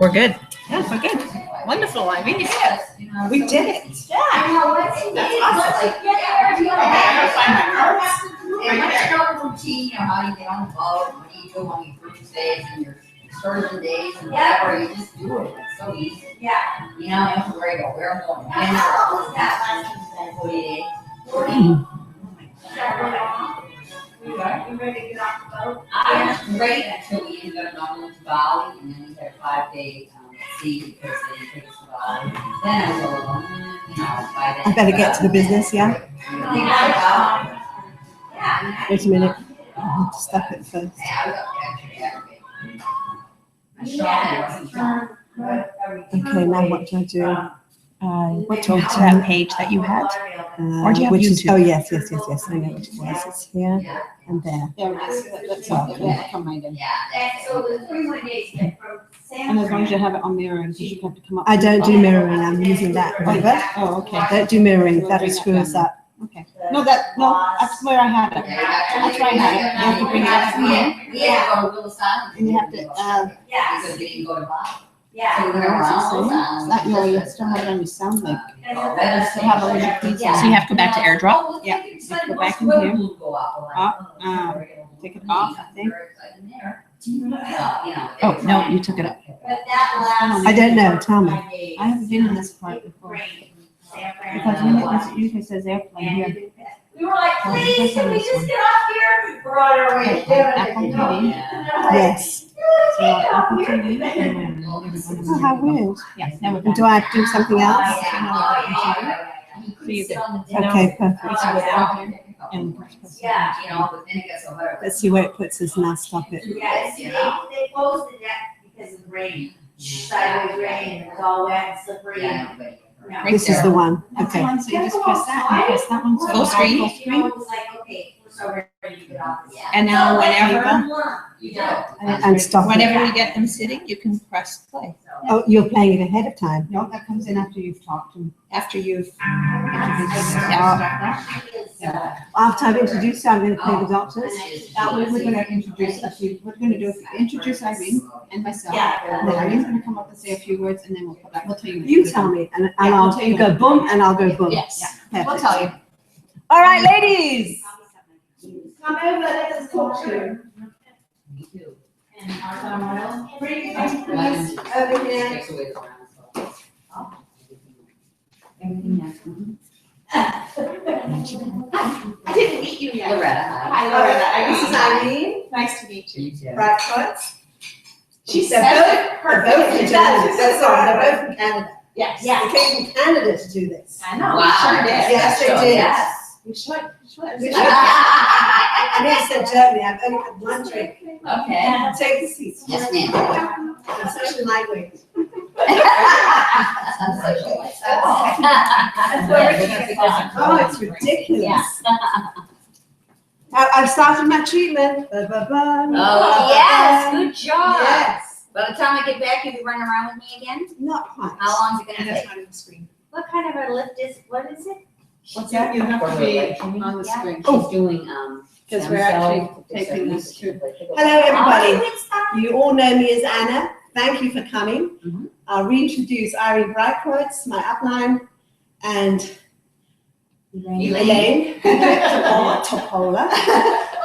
We're good. Yes, we're good. Wonderful. I mean, yeah. We did it. Yeah. That's awesome. And what's your routine, how you get on the boat, what do you do on your cruise days and your excursion days and whatever, you just do it. It's so easy. Yeah. You know, you don't have to worry about where I'm going. You ready to get off the boat? I was great until we ended up not going to Bali, and then we had a 5-day sea because they take us to Bali. Then I was all alone, you know, by then. I better get to the business, yeah? Wait a minute. I have to stop it first. Okay, now what do I do? What to that page that you had? Or do you have which YouTube? is, oh, yes. I know which it was. It's here and there. There it is. That's Oh, all. Yeah, come right in. So the 21 days from And as long as you have it on mirroring, because you have to come up. I don't do mirroring. I'm using that. Remember? Oh, okay. Don't do mirroring. That will screw us up. Okay. No, that's where I had it. That's where I had it. You have to bring it up here. And you have to, Because we didn't go to Bali. it's not your, you still have it on your sound link. You still have a little piece. So you have to go back to AirDrop? Yeah. Go back in here. Take it off, I think. Oh, no, you took it up. I don't know. Tell me. I haven't been in this part before. Because when it usually says airplane here. We were like, please, can we just get off here? We're on our way to do Apple it. TV. Yes. So Apple TV. Oh, how weird. Yeah, now we're And done. do I have to do something else? Okay, perfect. And Yeah, you know, but then it gets so hard. Let's see where it puts us now. Stop it. Yes, they closed the deck because of the rain, sideways rain, and it was all wet and slippery. Right This is the one. That's the Okay. one, so you just press that and press that one. So Full screen? Full You know, screen. it was like, okay, we're so ready to get off this. And now whenever, You do. And stop it. whenever we get them sitting, you can press play. Oh, you're playing it ahead of time. No, that comes in after you've talked to them. After you've Introduced them. After I've introduced you, I'm going to play the doctors. We're gonna introduce a few, we're gonna introduce Irene and myself. Yeah. And then Irene's gonna come up and say a few words and then we'll put that, we'll tell you. You tell me, and Yeah, we'll I'll tell you you go when. boom, and I'll go boom. Yes, Perfect. we'll tell you. All right, ladies. Come over, let us talk to you. Over here. I didn't meet you yet. Loretta. Hi, Loretta. This is Irene. Nice to meet you. Right foot. She They're said both from Canada. That's all. They're both from Canada. Yes. They came from Canada to do this. I know. Wow. Sure did. Yes, they So, did. yes. We should. I never said Germany. I've only had one drink. Okay. Take the seats. Yes, ma'am. I'm such a lightweight. Oh, it's ridiculous. I've started my treatment. Oh, yes, good job. Yes. By the time I get back, you'll be running around with me again? Not quite. How long is it gonna take? on the screen. What kind of a lift is, what is it? What's that? You have to be on the screen. She's doing, Because we're actually taking this to. Hello, everybody. Oh, it's not- You all know me as Anna. Thank you for coming. Mhm. I'll reintroduce Irene Brightquartz, my upline, and Elaine Topola.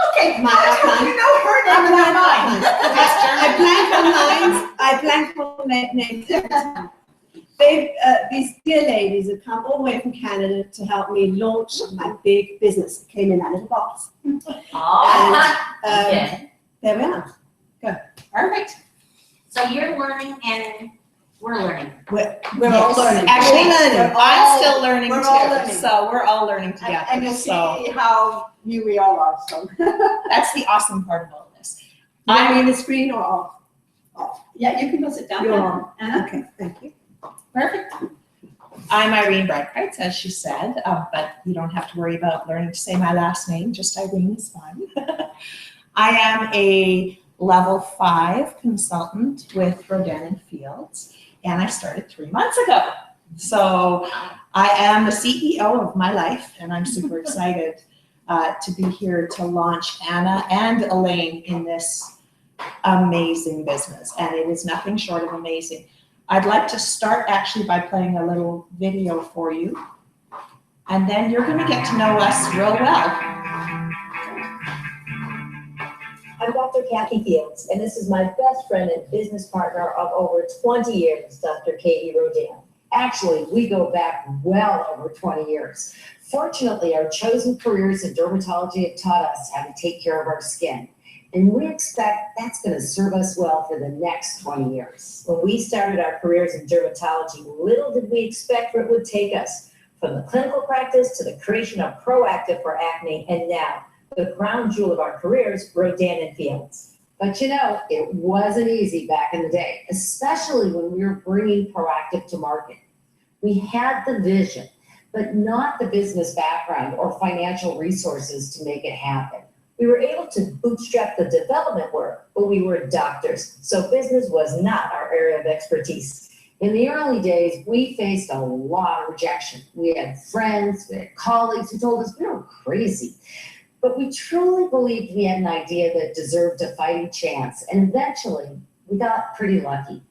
Okay, My upline. you know her name and not mine. I blank on names every time. These dear ladies have come all the way from Canada to help me launch my big business. It came in that little box. Oh, And okay. there we are. Perfect. So you're learning and we're learning. We're all learning. Actually, We're all learning. I'm still learning we're all too, learning. so we're all learning And together. you'll So see how new we all are. So, that's the awesome part of all this. I mean the screen or off? Yeah, you can go sit down. You're on. Anna? Okay, thank you. Perfect. I'm Irene Brightquartz, as she said, but you don't have to worry about learning to say my last name. Just Irene is fine. I am a level 5 consultant with Rodan & Fields, and I started 3 months ago. So I am the CEO of my life, and I'm super excited to be here to launch Anna and Elaine in this amazing business, and it is nothing short of amazing. I'd like to start actually by playing a little video for you, and then you're gonna get to know us real well. I'm Dr. Kathy Fields, and this is my best friend and business partner of over 20 years, Dr. Katie Rodan. Actually, we go back well over 20 years. Fortunately, our chosen careers in dermatology have taught us how to take care of our skin. And we expect that's going to serve us well for the next 20 years. When we started our careers in dermatology, little did we expect where it would take us. From the clinical practice to the creation of Proactive for acne, and now the crown jewel of our careers, Rodan and Fields. But you know, it wasn't easy back in the day, especially when we were bringing Proactive to market. We had the vision, but not the business background or financial resources to make it happen. We were able to bootstrap the development work, but we were doctors, so business was not our area of expertise. In the early days, we faced a lot of rejection. We had friends, we had colleagues who told us we were crazy. But we truly believed we had an idea that deserved a fighting chance, and eventually we got pretty lucky.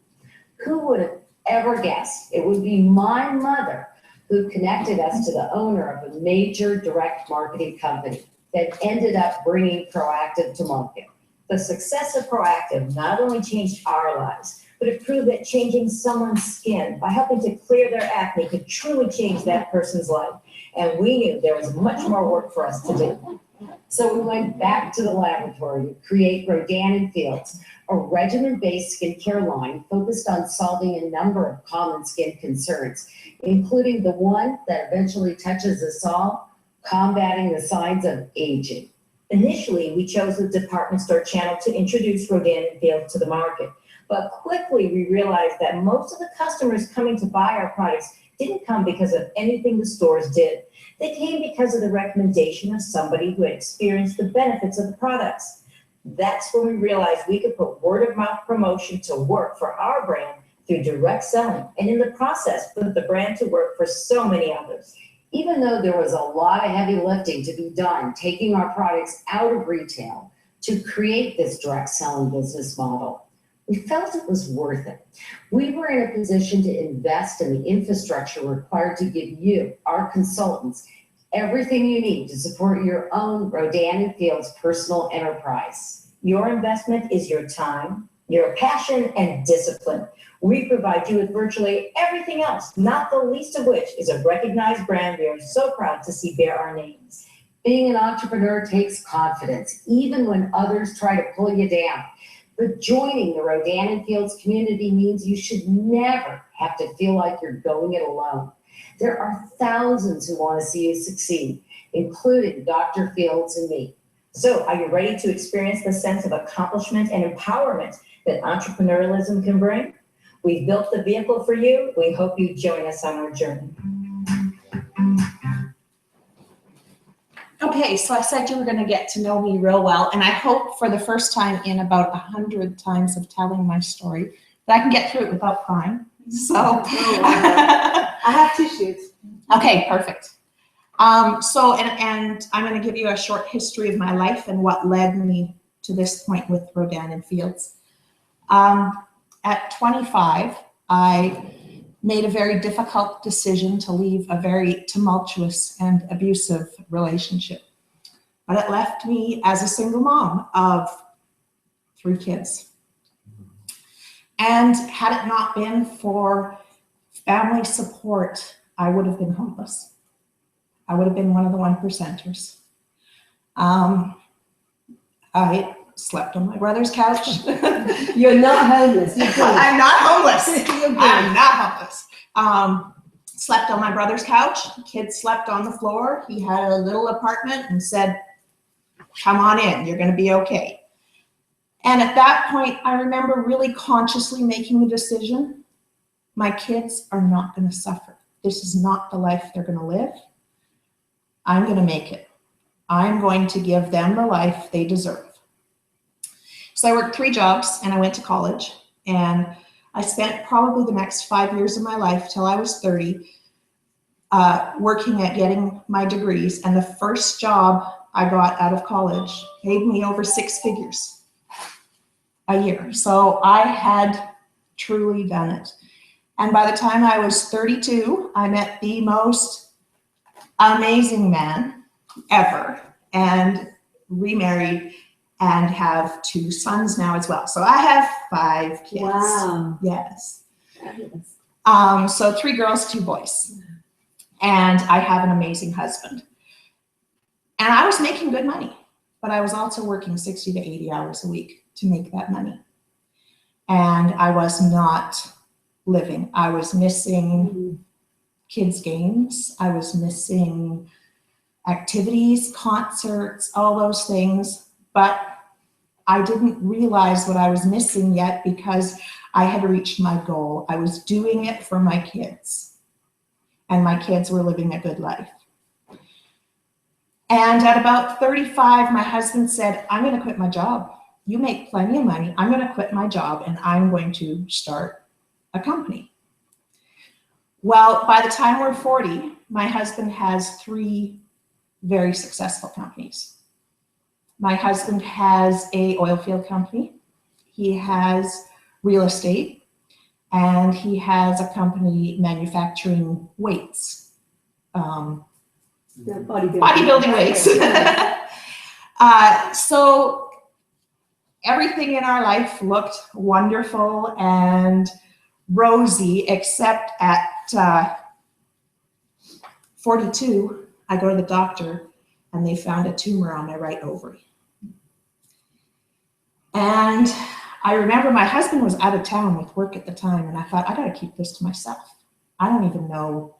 Who would have ever guessed it would be my mother who connected us to the owner of a major direct marketing company that ended up bringing Proactive to market. The success of Proactive not only changed our lives, but it proved that changing someone's skin by helping to clear their acne could truly change that person's life. And we knew there was much more work for us to do. So we went back to the laboratory to create Rodan and Fields, a regimen-based skincare line focused on solving a number of common skin concerns, including the one that eventually touches us all, combating the signs of aging. Initially, we chose the department store channel to introduce Rodan and Fields to the market. But quickly, we realized that most of the customers coming to buy our products didn't come because of anything the stores did. They came because of the recommendation of somebody who had experienced the benefits of the products. That's when we realized we could put word of mouth promotion to work for our brand through direct selling, and in the process, put the brand to work for so many others. Even though there was a lot of heavy lifting to be done, taking our products out of retail to create this direct selling business model, we felt it was worth it. We were in a position to invest in the infrastructure required to give you, our consultants, everything you need to support your own Rodan and Fields personal enterprise. Your investment is your time, your passion, and discipline. We provide you with virtually everything else, not the least of which is a recognized brand we are so proud to see bear our names. Being an entrepreneur takes confidence, even when others try to pull you down. But joining the Rodan and Fields community means you should never have to feel like you're going it alone. There are thousands who want to see you succeed, including Dr. Fields and me. So are you ready to experience the sense of accomplishment and empowerment that entrepreneurialism can bring? We've built the vehicle for you. We hope you join us on our journey. Okay, so I said you were going to get to know me real well, and I hope for the first time in about 100 times of telling my story that I can get through it without crying. So I have tissues. Okay, perfect. And I'm going to give you a short history of my life and what led me to this point with Rodan and Fields. At 25, I made a very difficult decision to leave a very tumultuous and abusive relationship. But it left me as a single mom of 3 kids. And had it not been for family support, I would have been homeless. I would have been one of the 1%ers. I slept on my brother's couch. You're not homeless. You're good. I'm not homeless. You're good. I'm not homeless. Slept on my brother's couch. Kids slept on the floor. He had a little apartment and said, come on in, you're going to be okay. And at that point, I remember really consciously making the decision, my kids are not going to suffer. This is not the life they're going to live. I'm going to make it. I'm going to give them the life they deserve. So I worked 3 jobs and I went to college, and I spent probably the next 5 years of my life till I was 30 working at getting my degrees. And the first job I got out of college paid me over 6 figures. a year. So I had truly done it. And by the time I was 32, I met the most amazing man ever and remarried and have 2 sons now as well. So I have 5 kids. Wow. Yes. Fabulous. So 3 girls, 2 boys. And I have an amazing husband. And I was making good money, but I was also working 60 to 80 hours a week to make that money. And I was not living. I was missing kids' games. I was missing activities, concerts, all those things. But I didn't realize what I was missing yet because I had reached my goal. I was doing it for my kids. And my kids were living a good life. And at about 35, my husband said, I'm going to quit my job. You make plenty of money. I'm going to quit my job and I'm going to start a company. Well, by the time we're 40, my husband has 3 very successful companies. My husband has a oil field company. He has real estate, and he has a company manufacturing weights. Bodybuilding weights. So everything in our life looked wonderful and rosy, except at 42, I go to the doctor and they found a tumor on my right ovary. And I remember my husband was out of town with work at the time, and I thought, I got to keep this to myself. I don't even know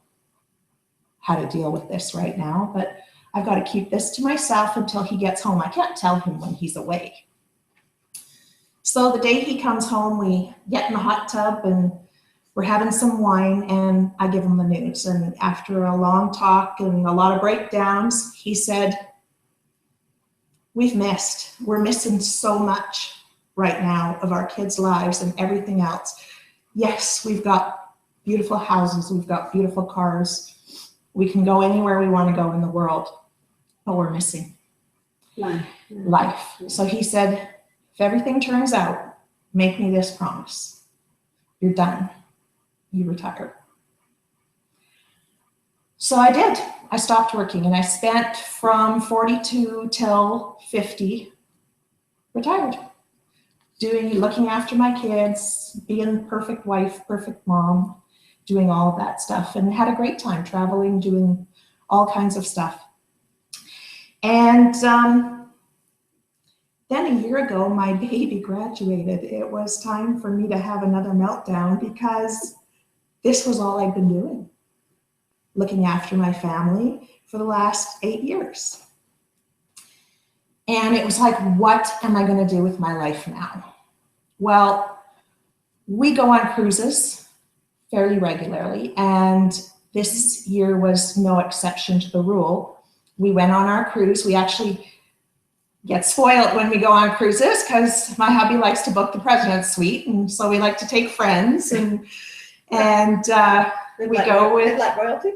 how to deal with this right now, but I've got to keep this to myself until he gets home. I can't tell him when he's away. So the day he comes home, we get in the hot tub and we're having some wine, and I give him the news. And after a long talk and a lot of breakdowns, he said, we're missing so much right now of our kids' lives and everything else. Yes, we've got beautiful houses, we've got beautiful cars, we can go anywhere we want to go in the world, but we're missing life. So he said, if everything turns out, make me this promise. You're done. You retire. So I did. I stopped working, and I spent from 42 till 50 retired, looking after my kids, being perfect wife, perfect mom, doing all of that stuff, and had a great time traveling, doing all kinds of stuff. And then a year ago, my baby graduated. It was time for me to have another meltdown because this was all I'd been doing, looking after my family for the last 8 years. And it was like, what am I going to do with my life now? Well, we go on cruises fairly regularly, and this year was no exception to the rule. We went on our cruise. We actually get spoiled when we go on cruises because my hubby likes to book the president's suite, and so we like to take friends and we go with like royalty.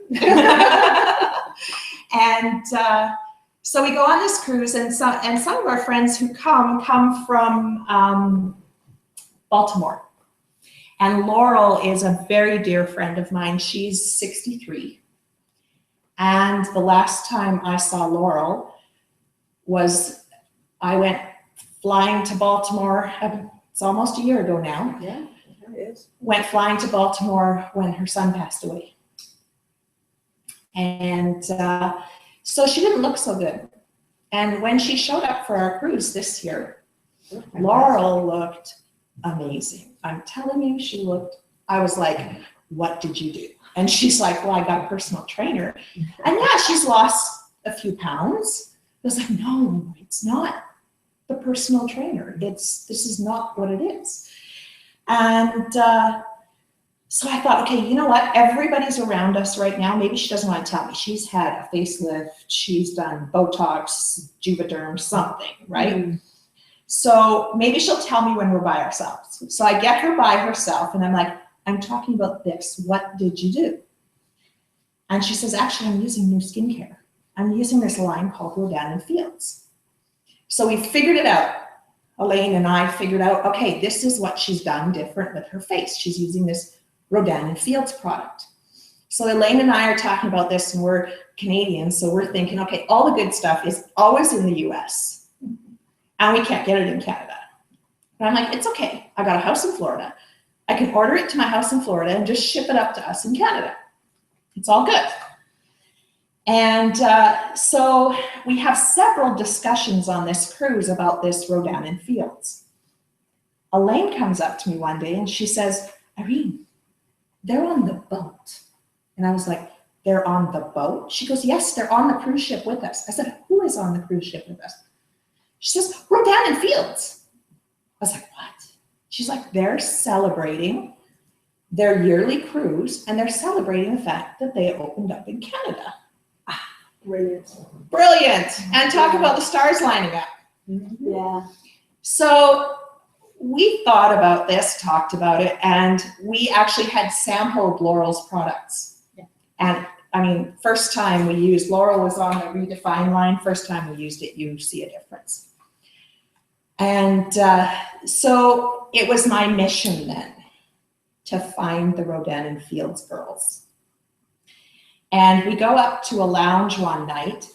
And so we go on this cruise, and some of our friends who come from Baltimore. And Laurel is a very dear friend of mine. She's 63. And the last time I saw Laurel was I went flying to Baltimore. It's almost a year ago now. Yeah, it is. Went flying to Baltimore when her son passed away. And so she didn't look so good. And when she showed up for our cruise this year, Laurel looked amazing. I'm telling you, I was like, what did you do? And she's like, well, I got a personal trainer. And yeah, she's lost a few pounds. I was like, no, it's not the personal trainer. This is not what it is. And so I thought, okay, you know what? Everybody's around us right now. Maybe she doesn't want to tell me. She's had a facelift. She's done Botox, Juvederm, something, right? Mm. So maybe she'll tell me when we're by ourselves. So I get her by herself, and I'm like, I'm talking about this. What did you do? And she says, actually, I'm using new skincare. I'm using this line called Rodan and Fields. So we figured it out. Elaine and I figured out, okay, this is what she's done different with her face. She's using this Rodan & Fields product. So Elaine and I are talking about this, and we're Canadians, so we're thinking, okay, all the good stuff is always in the US, and we can't get it in Canada. And I'm like, it's okay. I got a house in Florida. I can order it to my house in Florida and just ship it up to us in Canada. It's all good. And so we have several discussions on this cruise about this Rodan & Fields. Elaine comes up to me one day and she says, Irene, they're on the boat. And I was like, they're on the boat? She goes, yes, they're on the cruise ship with us. I said, who is on the cruise ship with us? She says, Rodan & Fields. I was like, what? She's like, they're celebrating their yearly cruise, and they're celebrating the fact that they opened up in Canada. Brilliant. Brilliant. And talk about the stars lining up. Yeah. So we thought about this, talked about it, and we actually had sampled Laurel's products. Yeah. And I mean, first time we used, Laurel was on the Redefine line. First time we used it, you see a difference. And so it was my mission then to find the Rodan & Fields girls. And we go up to a lounge one night,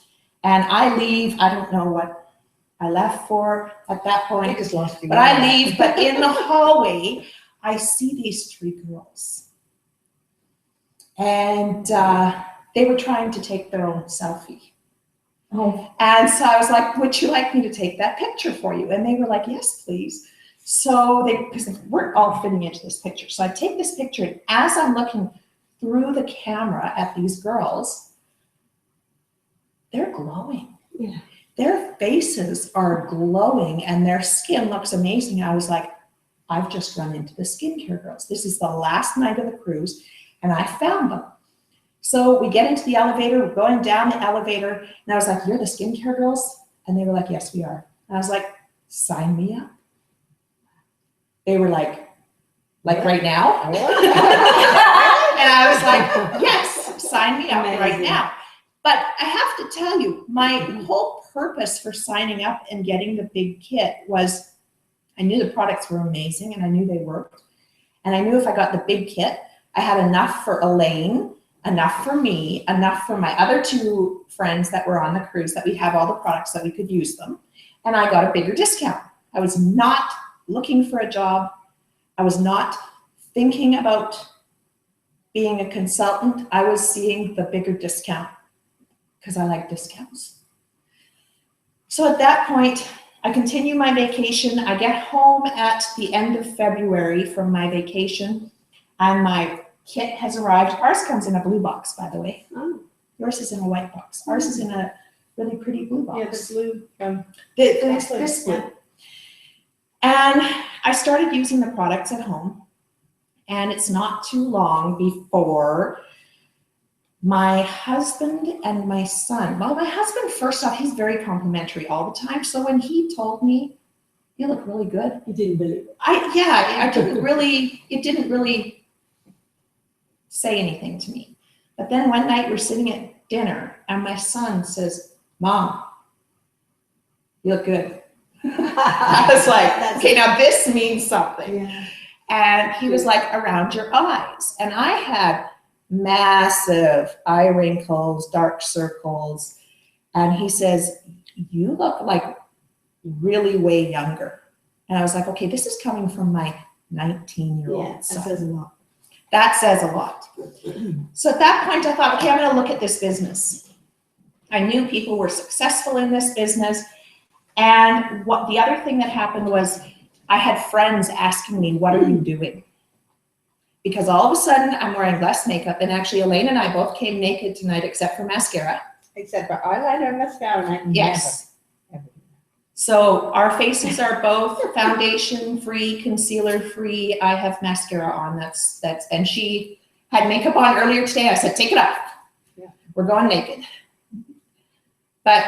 and I leave, I don't know what I left for at that point, but I leave, but in the hallway, I see these three girls. And they were trying to take their own selfie. Oh. And so I was like, would you like me to take that picture for you? And they were like, yes, please. So because they weren't all fitting into this picture. So I take this picture, and as I'm looking through the camera at these girls, they're glowing. Yeah. Their faces are glowing and their skin looks amazing. I was like, I've just run into the skincare girls. This is the last night of the cruise, and I found them. So we get into the elevator, we're going down the elevator, and I was like, you're the skincare girls? And they were like, yes, we are. And I was like, sign me up. They were like right now? And I was like, yes, sign me up right now. But I have to tell you, my whole purpose for signing up and getting the big kit was I knew the products were amazing and I knew they worked. And I knew if I got the big kit, I had enough for Elaine, enough for me, enough for my other two friends that were on the cruise, that we'd have all the products that we could use them. And I got a bigger discount. I was not looking for a job. I was not thinking about being a consultant. I was seeing the bigger discount because I like discounts. So at that point, I continue my vacation. I get home at the end of February from my vacation, and my kit has arrived. Ours comes in a blue box, by the way. Oh. Yours is in a white box. Ours is in a really pretty blue box. Yeah, the blue. This blue. And I started using the products at home, and it's not too long before my husband and my son, well, my husband, first off, he's very complimentary all the time. So when he told me, you look really good. You didn't believe it. It didn't really say anything to me. But then one night we're sitting at dinner and my son says, Mom, you look good. I was like, okay, now this means something. Yeah. And he was like, around your eyes. And I had massive eye wrinkles, dark circles. And he says, you look like really way younger. And I was like, okay, this is coming from my 19-year-old son. That says a lot. That says a lot. So at that point, I thought, okay, I'm going to look at this business. I knew people were successful in this business. And what the other thing that happened was I had friends asking me, what are you doing? Because all of a sudden I'm wearing less makeup, and actually Elaine and I both came naked tonight except for mascara. Except for eyeliner and mascara. And I Yes. never do that. So our faces are both foundation free, concealer free. I have mascara on. That's and she had makeup on earlier today. I said, take it off. Yeah. We're going naked. But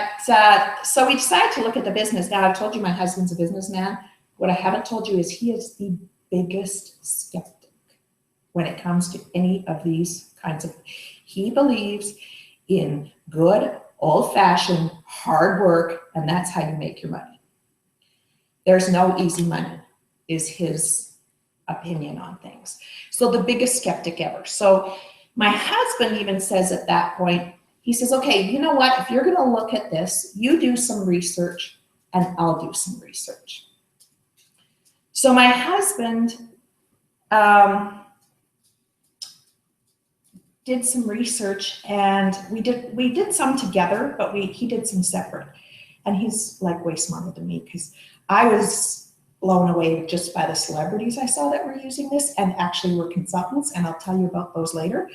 so we decided to look at the business. Now I've told you my husband's a businessman. What I haven't told you is he is the biggest skeptic when it comes to any of these kinds of, he believes in good, old-fashioned, hard work, and that's how you make your money. There's no easy money, is his opinion on things. So the biggest skeptic ever. So my husband even says at that point, he says, okay, you know what? If you're going to look at this, you do some research and I'll do some research. So my husband did some research, and we did some together, but he did some separate. And he's like way smarter than me, because I was blown away just by the celebrities I saw that were using this and actually were consultants, and I'll tell you about those later.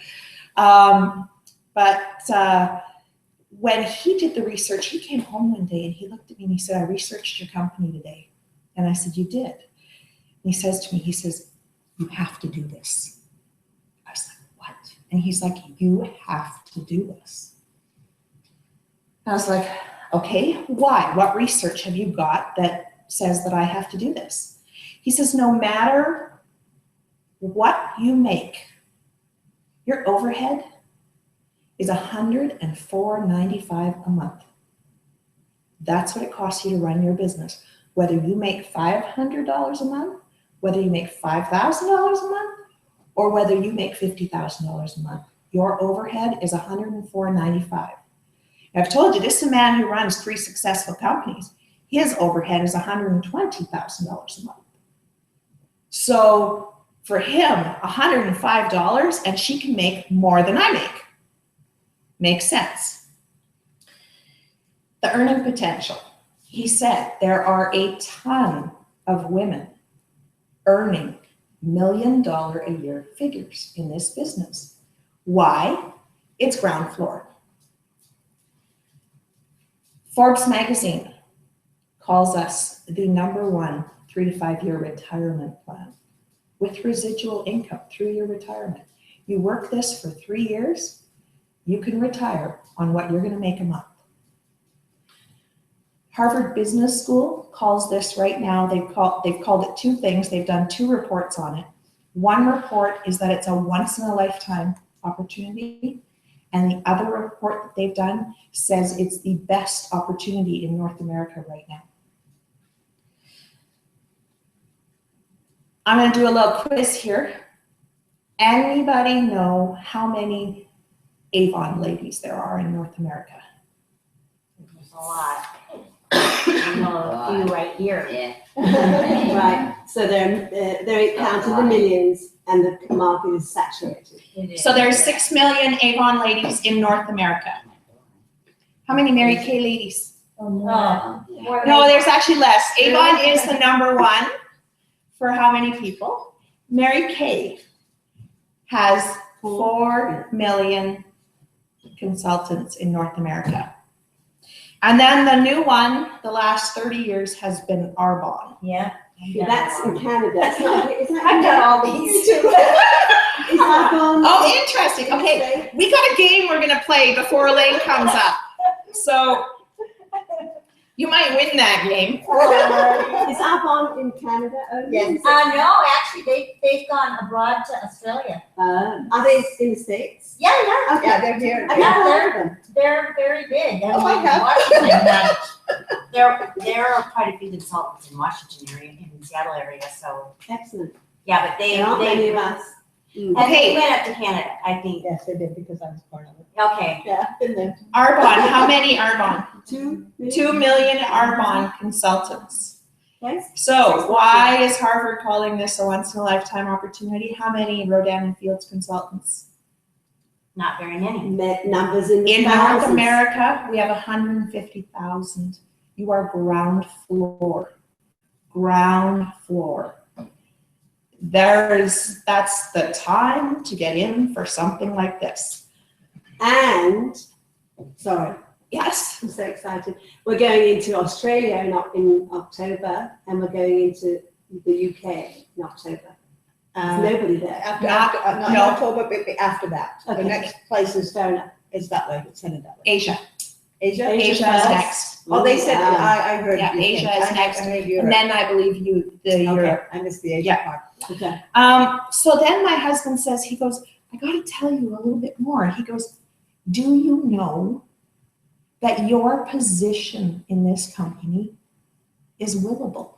When he did the research, he came home one day and he looked at me and he said, I researched your company today. And I said, you did? And he says to me, he says, you have to do this. I was like, what? And he's like, you have to do this. I was like, okay, why? What research have you got that says that I have to do this? He says, no matter what you make, your overhead is $104.95 a month. That's what it costs you to run your business. Whether you make $500 a month, whether you make $5,000 a month, or whether you make $50,000 a month, your overhead is $104.95. I've told you, this is a man who runs 3 successful companies. His overhead is $120,000 a month. So for him, $105, and she can make more than I make. Makes sense. The earning potential. He said there are a ton of women earning $1 million a year figures in this business. Why? It's ground floor. Forbes magazine calls us the #1 3 to 5 year retirement plan with residual income through your retirement. You work this for 3 years, you can retire on what you're going to make a month. Harvard Business School calls this right now, they've called it 2 things. They've done 2 reports on it. One report is that it's a once in a lifetime opportunity. And the other report that they've done says it's the best opportunity in North America right now. I'm going to do a little quiz here. Anybody know how many Avon ladies there are in North America? There's a lot. I know a few right here. Yeah. Right, so they're counted in the millions and the market is saturated. So there's 6 million Avon ladies in North America. How many Mary Kay ladies? More No, there's actually less. Avon is the #1 for how many people? Mary Kay has 4 million consultants in North America. And then the new one, the last 30 years, has been Arbonne. Yeah. Yeah, that's in Canada. It's not, is that I've done all these too. Is that on? Oh, interesting. Okay, we got a game we're gonna play before Elaine comes up. So you might win that game. Is Avon in Canada only? Yes. No, actually, they've gone abroad to Australia. Are they in the States? Yeah. Okay. Yeah, they're here. I've never heard of them. They're very big. Oh, I have. Washington, there are quite a few consultants in Washington area, in the Seattle area. So Excellent. yeah, but There aren't many of us. and Okay. they went up to Canada, I think. Yes, they did because I was part of it. Okay. Yeah, been there. Arbonne, how many Arbonne? 2 2 million Arbonne consultants. Yes. So why is Harvard calling this a once in a lifetime opportunity? How many Rodan and Fields consultants? Not very many. Numbers in the In North thousands. America, we have 150,000. You are ground floor. Ground floor. That's the time to get in for something like this. And, sorry, Yes. I'm so excited. We're going into Australia in October, and we're going into the UK in October. There's nobody there. Not No. in October, but after that. The Okay. next place is Fair enough. that way, it's headed that way. Asia. Asia? Asia Asia is first. next. Oh, they said, Wow. I heard. Yeah, you Asia think. is next. I heard And Europe. then I believe the Europe. Okay, I missed the Asia Yeah. part. Okay. So then my husband says, he goes, I got to tell you a little bit more. He goes, do you know that your position in this company is willable?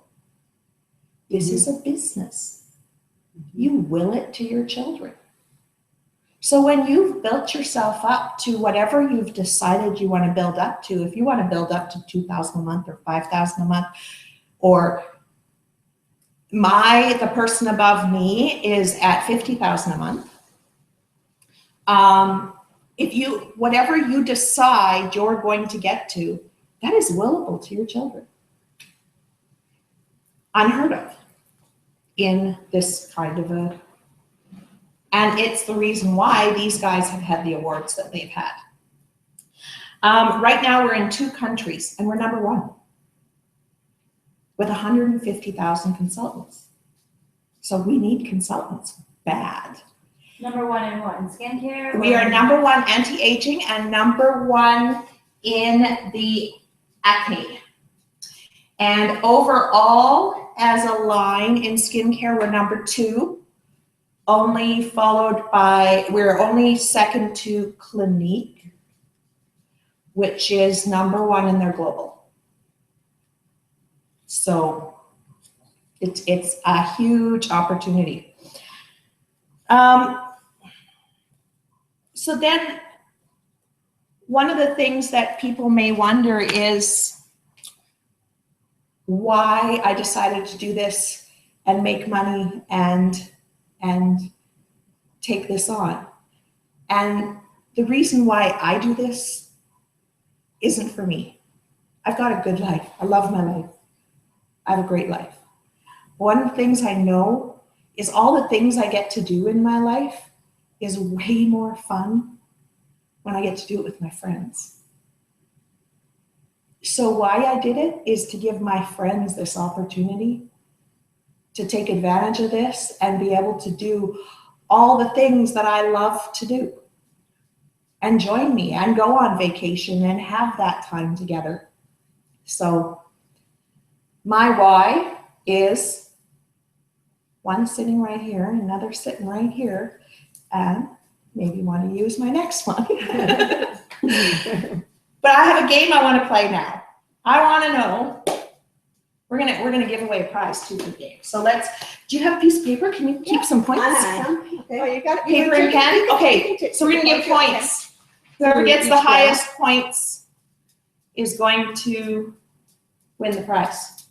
This is a business. You will it to your children. So when you've built yourself up to whatever you've decided you want to build up to, if you want to build up to $2,000 a month or $5,000 a month, or the person above me is at $50,000 a month. Whatever you decide you're going to get to, that is willable to your children. Unheard of in this kind of and it's the reason why these guys have had the awards that they've had. Right now we're in 2 countries and we're number 1 with 150,000 consultants. So we need consultants bad. Number 1 in what? In skincare? We are number 1 anti-aging and number 1 in the acne. And overall, as a line in skincare, we're number 2, only followed by, we're only second to Clinique, which is number 1 in their global. So it's a huge opportunity. So then one of the things that people may wonder is why I decided to do this and make money and take this on. And the reason why I do this isn't for me. I've got a good life. I love my life. I have a great life. One of the things I know is all the things I get to do in my life is way more fun when I get to do it with my friends. So why I did it is to give my friends this opportunity to take advantage of this and be able to do all the things that I love to do and join me and go on vacation and have that time together. So my why is one sitting right here, another sitting right here, and maybe want to use my next one. But I have a game I want to play now. I want to know, we're gonna give away a prize too for the game. So do you have a piece of paper? Can you keep some points? Okay. Oh, you got it. Paper and pen? Okay, so we're gonna give points. Whoever gets the highest points is going to win the prize.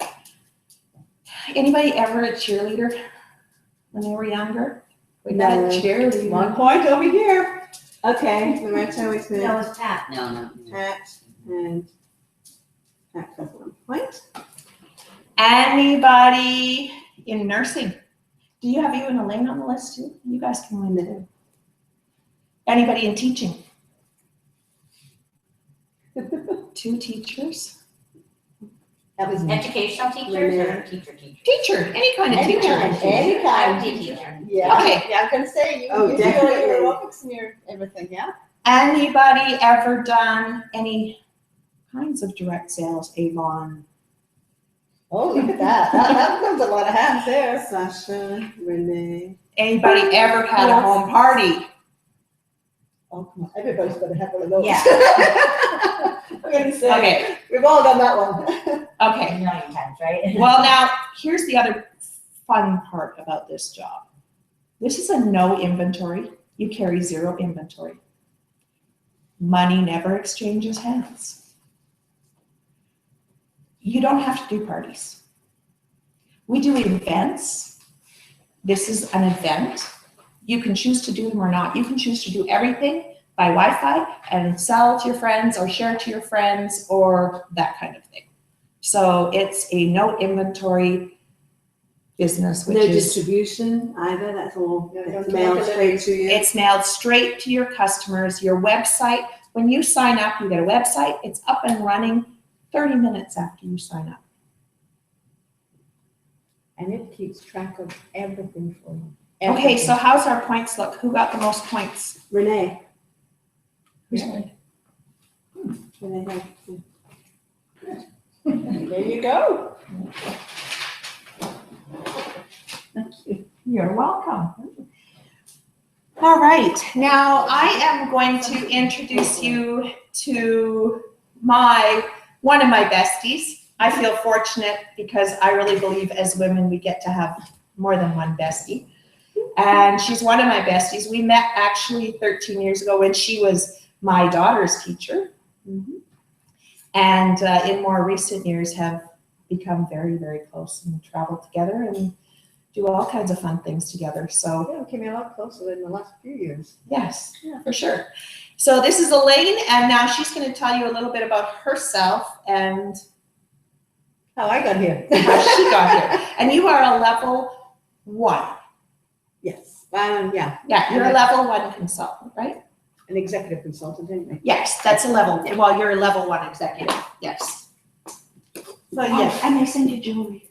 Anybody ever a cheerleader when they were younger? We got a cheerleader. 1 point over here. Okay, so that's how it's That was Pat. No. Pat and Pat has 1 point. Anybody in nursing? Do you have you and Elaine on the list too? You guys can win too. Anybody in teaching? 2 teachers. That was Educational teachers or teacher? Teacher, any kind of teacher. Any I kind. would be teacher. Yeah. Okay. Yeah, I'm gonna say you. Oh, you definitely. do your aerobics and your everything, yeah. Anybody ever done any kinds of direct sales, Avon? Oh, look at that. That becomes a lot of hands there. Sasha, Renee. Anybody ever had a home party? Oh, come on. Everybody's gonna have one of those. Yeah. I'm gonna say. Okay, We've all done that one. okay. A million times, right? Well, now, here's the other fun part about this job. This is a no inventory. You carry 0 inventory. Money never exchanges hands. You don't have to do parties. We do events. This is an event. You can choose to do them or not. You can choose to do everything by Wi-Fi and sell to your friends or share to your friends or that kind of thing. So it's a no inventory business, which No is distribution either, that's all, Yeah, that's don't mailed make it straight to you. it's mailed straight to your customers, your website. When you sign up, you get a website. It's up and running 30 minutes after you sign up. And it keeps track of everything for you. Okay, so how's our points look? Who got the most points? Renee. Who's Renee has- There you go. Thank you. You're welcome. All right, now I am going to introduce you to one of my besties. I feel fortunate because I really believe as women, we get to have more than one bestie. And she's one of my besties. We met actually 13 years ago when she was my daughter's teacher. And in more recent years have become very, very close and travel together and do all kinds of fun things together. So Yeah, we came a lot closer in the last few years. yes, for sure. So this is Elaine, and now she's going to tell you a little bit about herself and How I got here. how she got here. And you are a level 1. Yes, yeah, Yeah, you're a level 1 consultant, right? an executive consultant anyway. Yes, that's a level. Well, you're a level 1 executive. Yes. So yes. And they send you jewelry.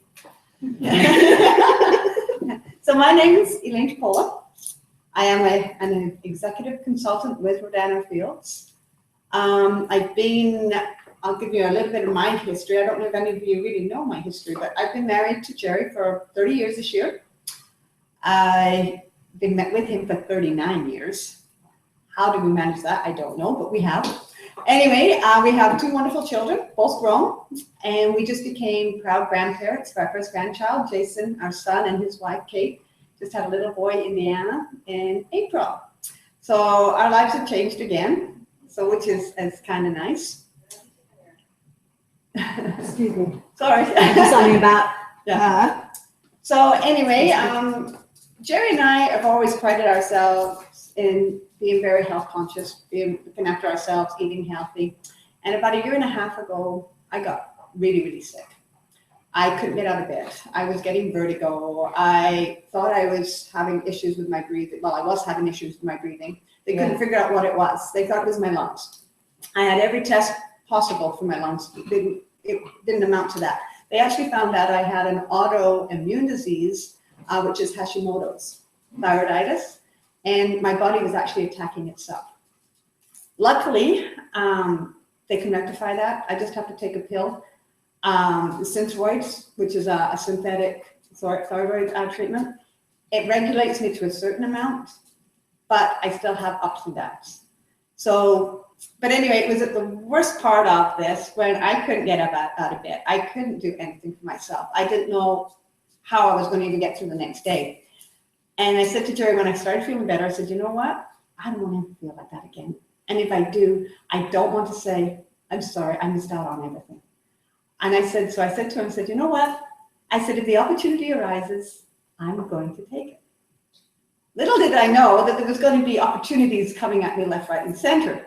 So my name is Elaine Pola. I am an executive consultant with Rodan Fields. I'll give you a little bit of my history. I don't know if any of you really know my history, but I've been married to Jerry for 30 years this year. I've been with him for 39 years. How did we manage that? I don't know, but we have. Anyway, we have 2 wonderful children, both grown, and we just became proud grandparents for our first grandchild, Jason, our son, and his wife, Kate. Just had a little boy, Indiana, in April. So our lives have changed again, so which is kind of nice. Excuse me. Sorry. Something about Yeah. So anyway, Jerry and I have always prided ourselves in being very health conscious, looking after ourselves, eating healthy. And about 1.5 years ago, I got really, really sick. I couldn't get out of bed. I was getting vertigo. I thought I was having issues with my breathing. Well, I was having issues with my breathing. They couldn't figure out what it was. They thought it was my lungs. I had every test possible for my lungs. It didn't amount to that. They actually found out I had an autoimmune disease, which is Hashimoto's thyroiditis, and my body was actually attacking itself. Luckily, they can rectify that. I just have to take a pill. Synthroids, which is a synthetic thyroid treatment, it regulates me to a certain amount, but I still have ups and downs. So, but anyway, it was at the worst part of this when I couldn't get out of bed. I couldn't do anything for myself. I didn't know how I was going to even get through the next day. And I said to Jerry, when I started feeling better, I said, you know what? I don't want to feel like that again. And if I do, I don't want to say, I'm sorry, I missed out on everything. And I said to him, I said, you know what? I said, if the opportunity arises, I'm going to take it. Little did I know that there was going to be opportunities coming at me left, right, and center.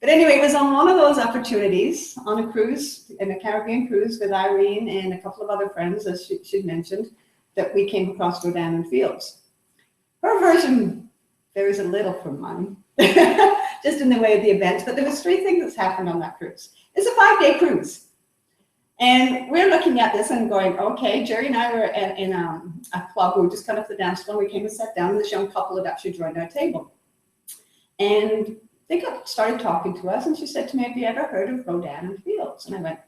But anyway, it was on one of those opportunities on a cruise, in a Caribbean cruise with Irene and a couple of other friends, as she'd mentioned, that we came across Rodan Fields. Her version, there was a little from mine, just in the way of the events, but there was 3 things that happened on that cruise. It's a 5-day cruise. And we're looking at this and going, okay, Jerry and I were in a club. We were just cut off the dance floor. We came and sat down, and this young couple had actually joined our table. And they started talking to us, and she said to me, have you ever heard of Rodan Fields? And I went,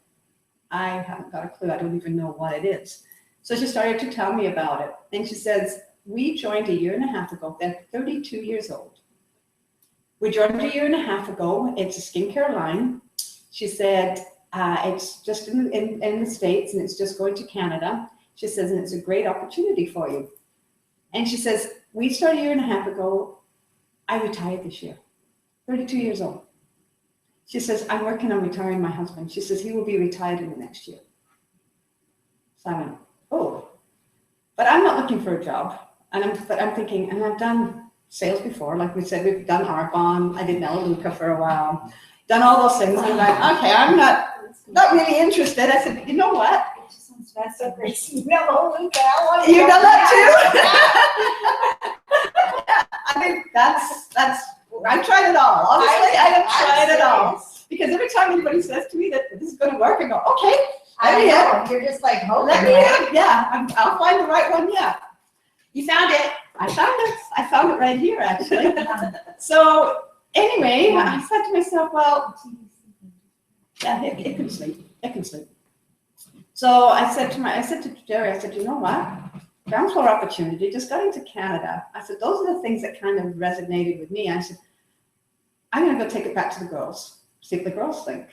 I haven't got a clue. I don't even know what it is. So she started to tell me about it. And she says, we joined 1.5 years ago. They're 32 years old. We joined 1.5 years ago. It's a skincare line. She said, it's just in the States, and it's just going to Canada. She says, and it's a great opportunity for you. And she says, we started 1.5 years ago. I retired this year, 32 years old. She says, I'm working on retiring my husband. She says, he will be retired in the next year. So I went, oh, but I'm not looking for a job. But I'm thinking, and I've done sales before. Like we said, we've done Arbonne. I did Melaleuca for a while. Done all those things. I'm like, okay, I'm not really interested. I said, you know what? That's so great. You've done that too? I mean, that's, I've tried it all. Honestly, I have tried it all. Because every time anybody says to me that this is going to work, I go, okay, let me in. You're just like, hoping. Let me in. Yeah, I'll find the right one. Yeah. You found it. I found it. I found it right here, actually. So anyway, I said to myself, well, yeah, it can sleep. It can sleep. So I said to Jerry, I said, you know what? Ground floor opportunity, just got into Canada. I said, those are the things that kind of resonated with me. I said, I'm going to go take it back to the girls, see what the girls think.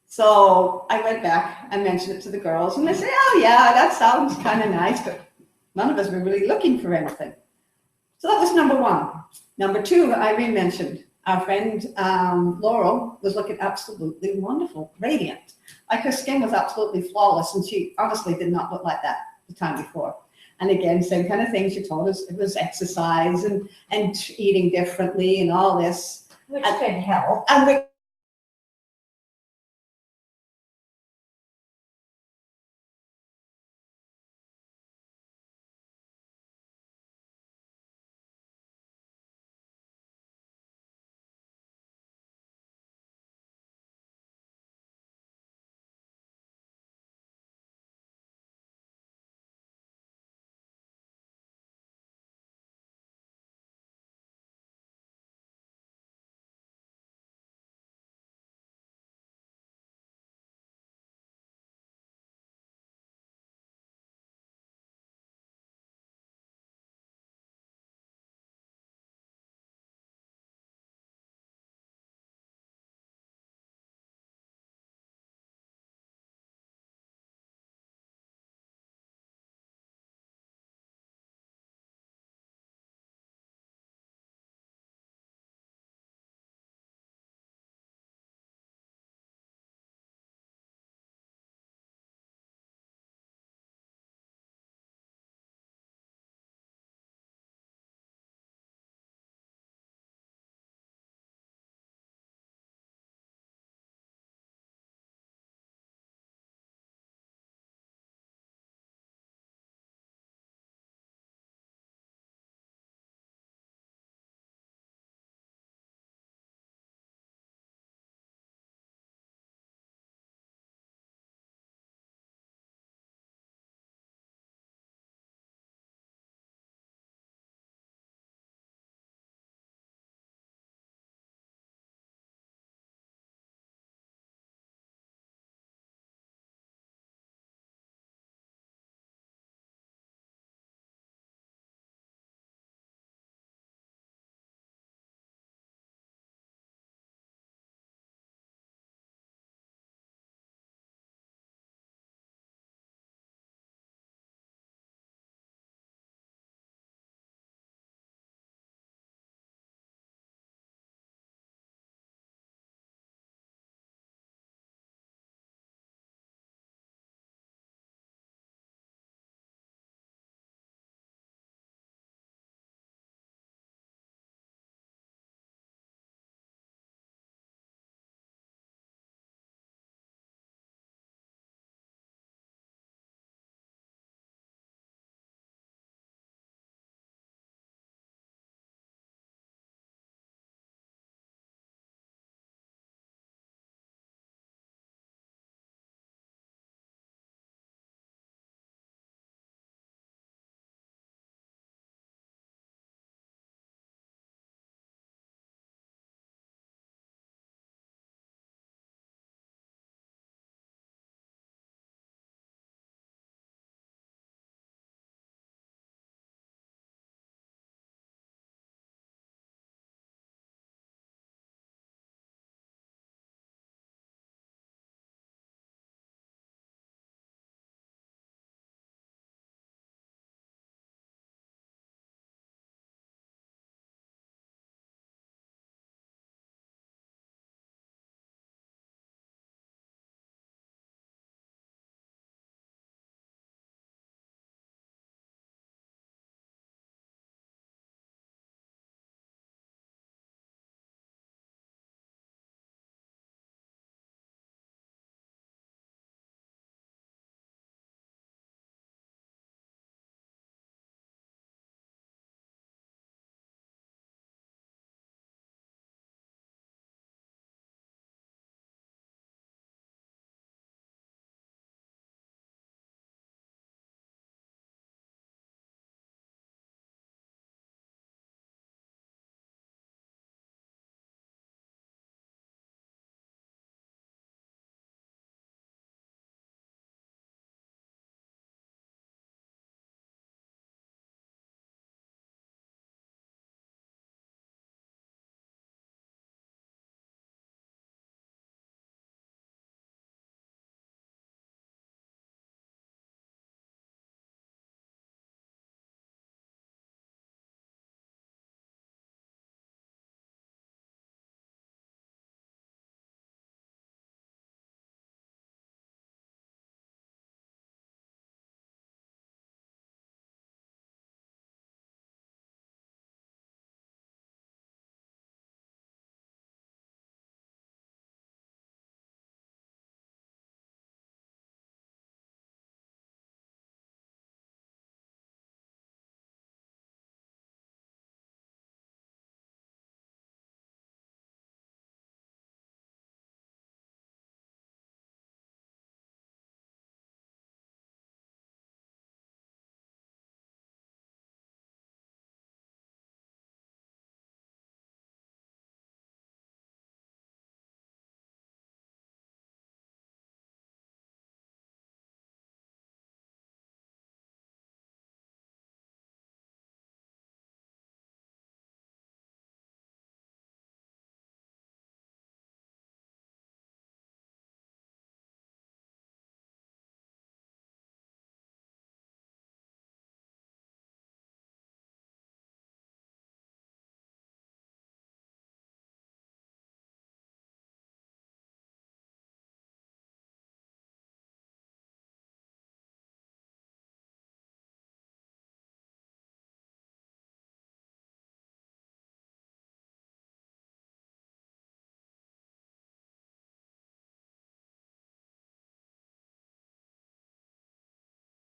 So I went back and mentioned it to the girls, and they said, oh yeah, that sounds kind of nice, but none of us were really looking for anything. So that was number one. Number two, Irene mentioned, our friend Laurel was looking absolutely wonderful, radiant. Like her skin was absolutely flawless, and she honestly did not look like that the time before. And again, same kind of thing. She told us it was exercise and eating differently and all this. Which could help. And